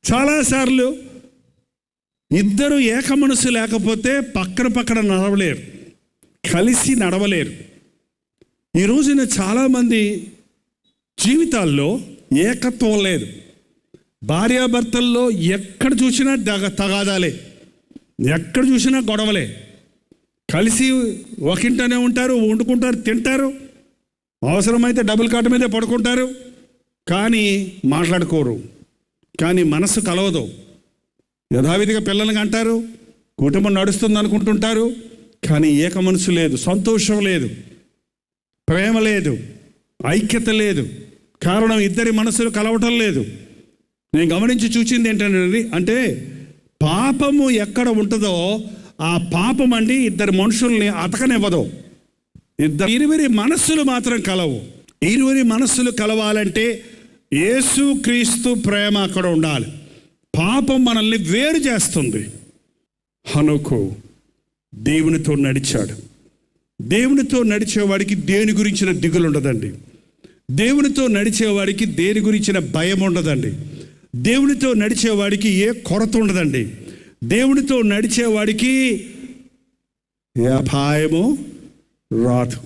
చాలాసార్లు ఇద్దరు ఏక మనసు లేకపోతే పక్కన నడవలేరు, కలిసి నడవలేరు. ఈ రోజున చాలామంది జీవితాల్లో ఏకత్వం లేదు. భార్యాభర్తల్లో ఎక్కడ చూసినా తగాదాలే, ఎక్కడ చూసినా గొడవలే. కలిసి ఒకింటనే ఉంటారు, వండుకుంటారు, తింటారు, అవసరమైతే డబుల్ కాట్ మీదే పడుకుంటారు, కానీ మాట్లాడుకోరు, కానీ మనసు కలవదు. యథావిధిగా పిల్లలకి అంటారు, కుటుంబం నడుస్తుంది అనుకుంటుంటారు, కానీ ఏక మనసు లేదు, సంతోషం లేదు, ప్రేమ లేదు, ఐక్యత లేదు. కారణం ఇద్దరి మనసులు కలవటం లేదు. నేను గమనించి చూసింది ఏంటంటే, అంటే పాపము ఎక్కడ ఉంటుందో ఆ పాపం అండి ఇద్దరు మనుషుల్ని అతకనివ్వదు. ఇరువురి మనస్సులు మాత్రం కలవు. ఇరువురి మనస్సులు కలవాలంటే యేసుక్రీస్తు ప్రేమ అక్కడ ఉండాలి. పాపం మనల్ని వేరు చేస్తుంది. హనోకు దేవునితో నడిచాడు. దేవునితో నడిచేవాడికి దేని గురించిన దిగులు ఉండదండి. దేవునితో నడిచేవాడికి దేని గురించిన భయం ఉండదండి. దేవునితో నడిచేవాడికి ఏ కొరత ఉండదండి. దేవునితో నడిచేవాడికి ఏ అపాయము రాదు.